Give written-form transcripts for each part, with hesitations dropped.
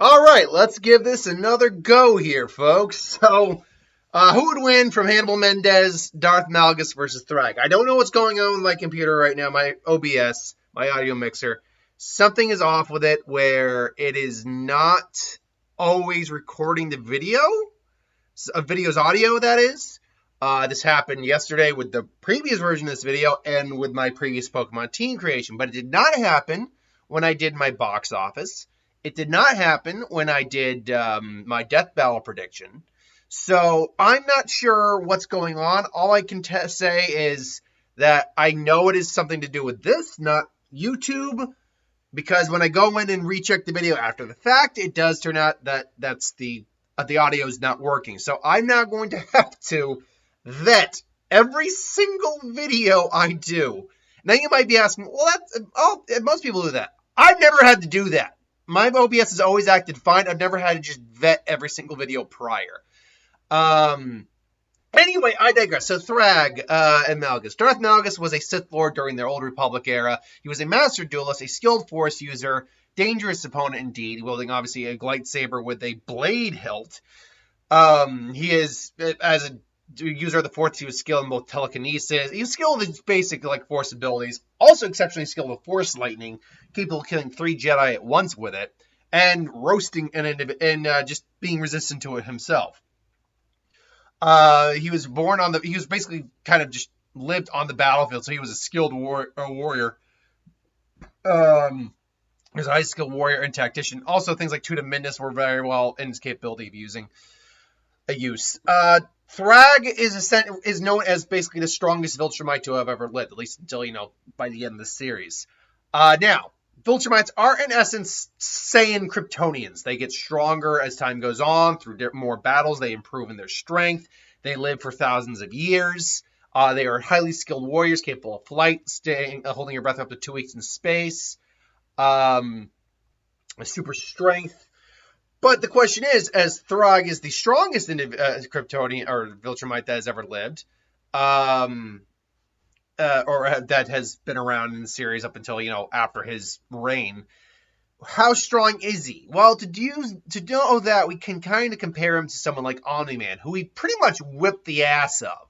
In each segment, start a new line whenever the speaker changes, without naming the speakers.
All right, let's give this another go here, folks. Who would win from Hannibal Mendez, Darth Malgus versus Thragg? I don't know what's going on with my computer right now, my OBS, my audio mixer. Something is off with it where it is not always recording the video's audio, that is. This happened yesterday with the previous version of this video and with my previous Pokemon team creation, but it did not happen when I did my box office. It did not happen when I did my death battle prediction. So I'm not sure what's going on. All I can say is that I know it is something to do with this, not YouTube, because when I go in and recheck the video after the fact, it does turn out that the audio is not working. So I'm now going to have to vet every single video I do. Now you might be asking, well, most people do that. I've never had to do that. My OBS has always acted fine. I've never had to just vet every single video prior. Anyway, I digress. So Thragg and Malgus. Darth Malgus was a Sith Lord during the Old Republic era. He was a master duelist, a skilled Force user, dangerous opponent indeed, wielding obviously a lightsaber with a blade hilt. He is, as a user of the Force, he was skilled in both telekinesis. He was skilled in basic Force abilities. Also exceptionally skilled with Force lightning, capable of killing 3 Jedi at once with it, and roasting and just being resistant to it himself. He was basically kind of just lived on the battlefield, so he was a skilled warrior. He was a high skilled warrior and tactician. Also, things like Tuda Mindus were very well in his capability of using a use. Thragg is known as basically the strongest Viltrumite to have ever lived, at least until, by the end of the series. Now, Viltrumites are, in essence, Saiyan Kryptonians. They get stronger as time goes on. Through more battles, they improve in their strength. They live for thousands of years. They are highly skilled warriors, capable of flight, holding your breath up to 2 weeks in space. Super strength. But the question is, as Thragg is the strongest Kryptonian or Viltrumite that has ever lived, or that has been around in the series up until, after his reign, how strong is he? Well, to know that, we can kind of compare him to someone like Omni-Man, who he pretty much whipped the ass of.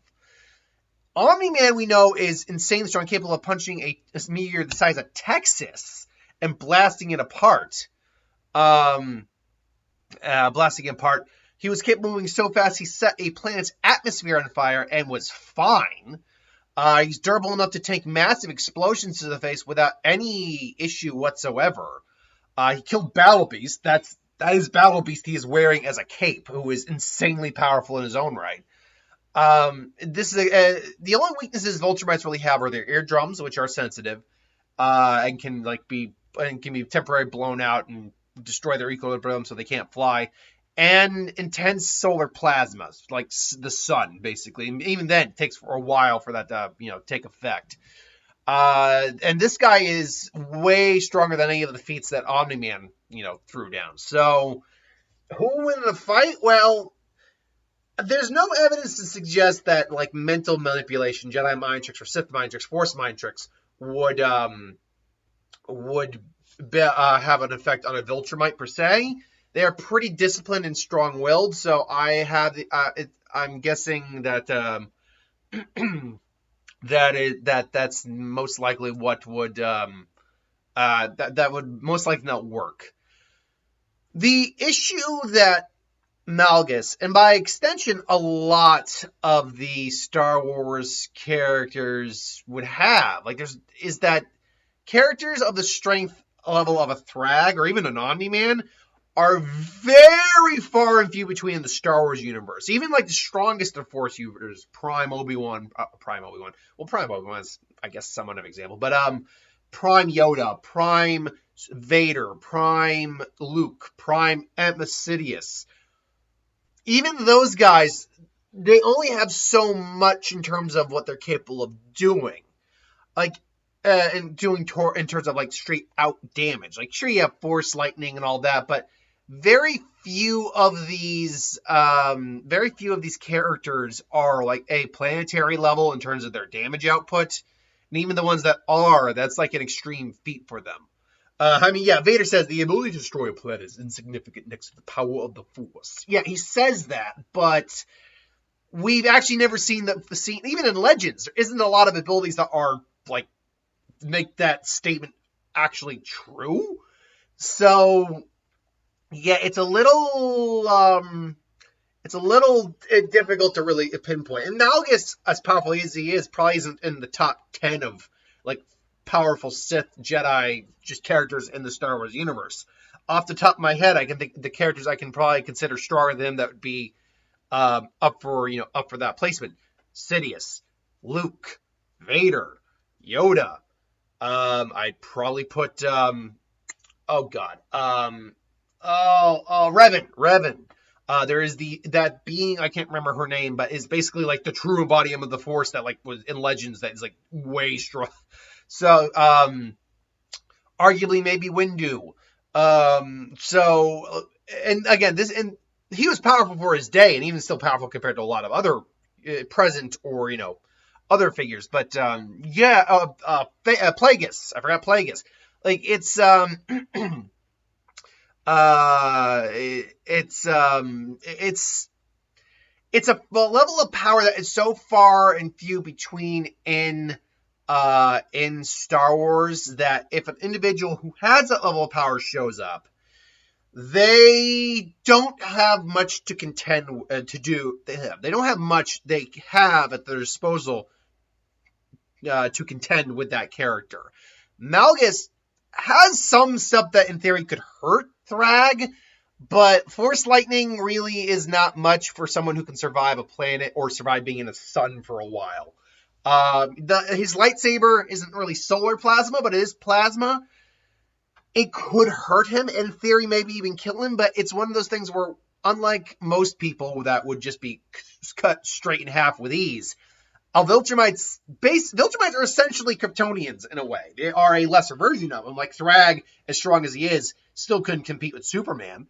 Omni-Man, we know, is insanely strong, capable of punching a meteor the size of Texas and blasting it apart. He was capable of moving so fast he set a planet's atmosphere on fire and was fine. He's durable enough to take massive explosions to the face without any issue whatsoever. He killed Battle Beast. That is Battle Beast he is wearing as a cape, who is insanely powerful in his own right. This is the only weaknesses Viltrumites really have are their eardrums, which are sensitive, and can be temporarily blown out and destroy their equilibrium so they can't fly, and intense solar plasma, like the sun, basically. And even then, it takes for a while for that to take effect. And this guy is way stronger than any of the feats that Omni-Man threw down. So who will win the fight? Well, there's no evidence to suggest that mental manipulation, Jedi mind tricks or Sith mind tricks, Force mind tricks would have an effect on a Viltrumite per se. They are pretty disciplined and strong-willed, so I'm guessing that that's most likely what would that would most likely not work. The issue that Malgus, and by extension a lot of the Star Wars characters would have, is that characters of the strength level of a Thragg or even an Omni-Man are very far and few between in the Star Wars universe. Even the strongest of Force users, Prime Obi-Wan. Well, Prime Obi-Wan is, I guess, somewhat of an example. But Prime Yoda, Prime Vader, Prime Luke, Prime Sidious. Even those guys, they only have so much in terms of what they're capable of doing. And doing in terms of straight out damage. Sure, you have Force lightning and all that, but very few of these characters are a planetary level in terms of their damage output. And even the ones that are, that's an extreme feat for them. Yeah, Vader says the ability to destroy a planet is insignificant next to the power of the Force. Yeah, he says that, but we've actually never seen even in Legends, there isn't a lot of abilities that are, like, make that statement actually true. So, yeah, it's a little difficult to really pinpoint. And Malgus, as powerful as he is, probably isn't in the top 10 of, like, powerful Sith Jedi just characters in the Star Wars universe. Off the top of my head, I can think the characters I can probably consider stronger than him that would be up for that placement: Sidious, Luke, Vader, Yoda. I'd probably put Revan. There is that being, I can't remember her name, but is basically like the true embodiment of the Force that, like, was in Legends, that is, like, way strong. So arguably maybe Windu. And again, he was powerful for his day, and even still powerful compared to a lot of other present or other figures. But Plagueis. I forgot Plagueis. Like, it's a level of power that is so far and few between in Star Wars that if an individual who has that level of power shows up, they don't have much to contend to do. They don't have much they have at their disposal to contend with that character. Malgus has some stuff that in theory could hurt Thragg, but Force Lightning really is not much for someone who can survive a planet or survive being in the sun for a while. His lightsaber isn't really solar plasma, but it is plasma. It could hurt him, in theory, maybe even kill him, but it's one of those things where, unlike most people that would just be cut straight in half with ease, Viltrumites are essentially Kryptonians in a way. They are a lesser version of them. Like Thragg, as strong as he is, still couldn't compete with Superman.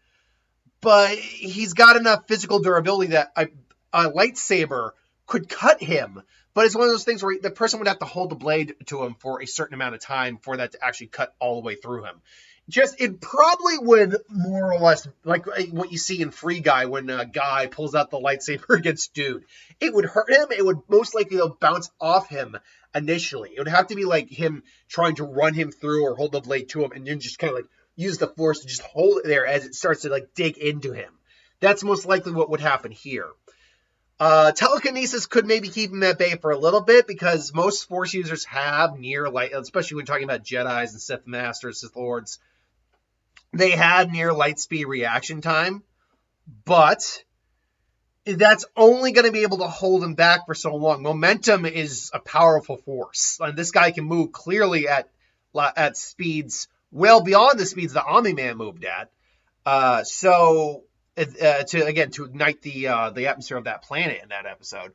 But he's got enough physical durability that a lightsaber could cut him. But it's one of those things where the person would have to hold the blade to him for a certain amount of time for that to actually cut all the way through him. It probably would more or less, like what you see in Free Guy when a guy pulls out the lightsaber against dude. It would hurt him. It would most likely bounce off him initially. It would have to be like him trying to run him through or hold the blade to him and then just kind of like use the Force to just hold it there as it starts to like dig into him. That's most likely what would happen here. Telekinesis could maybe keep him at bay for a little bit because most Force users have near light, especially when talking about Jedis and Sith Masters, Sith Lords. They have near light speed reaction time, but that's only going to be able to hold him back for so long. Momentum is a powerful force, and this guy can move clearly at speeds well beyond the speeds that Omni-Man moved at. To ignite the atmosphere of that planet in that episode,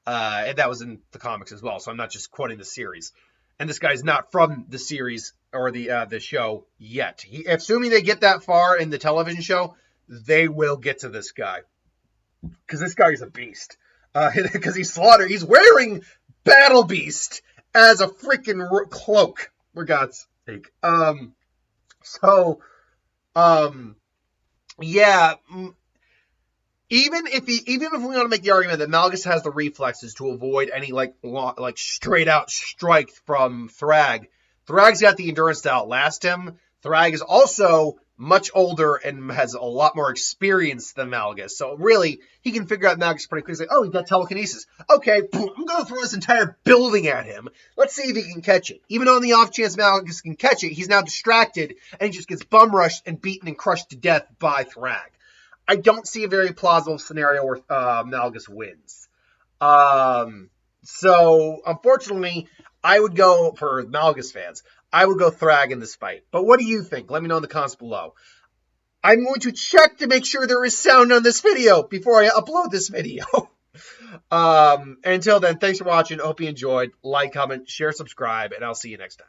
and that was in the comics as well. So I'm not just quoting the series. And this guy's not from the series or the show yet. Assuming they get that far in the television show, they will get to this guy because this guy is a beast. Because he's wearing Battle Beast as a freaking cloak, for God's sake. Yeah. Even if we want to make the argument that Malgus has the reflexes to avoid any like straight out strike from Thragg, Thragg's got the endurance to outlast him. Thragg is also much older and has a lot more experience than Malgus, so really he can figure out Malgus pretty quickly. Oh, he's got telekinesis. Okay, I'm going to throw this entire building at him. Let's see if he can catch it. Even on the off chance Malgus can catch it, he's now distracted and he just gets bum rushed and beaten and crushed to death by Thragg. I don't see a very plausible scenario where Malgus wins. So, unfortunately, I would go, for Malgus fans, I would go Thragg in this fight. But what do you think? Let me know in the comments below. I'm going to check to make sure there is sound on this video before I upload this video. Until then, thanks for watching. Hope you enjoyed. Like, comment, share, subscribe, and I'll see you next time.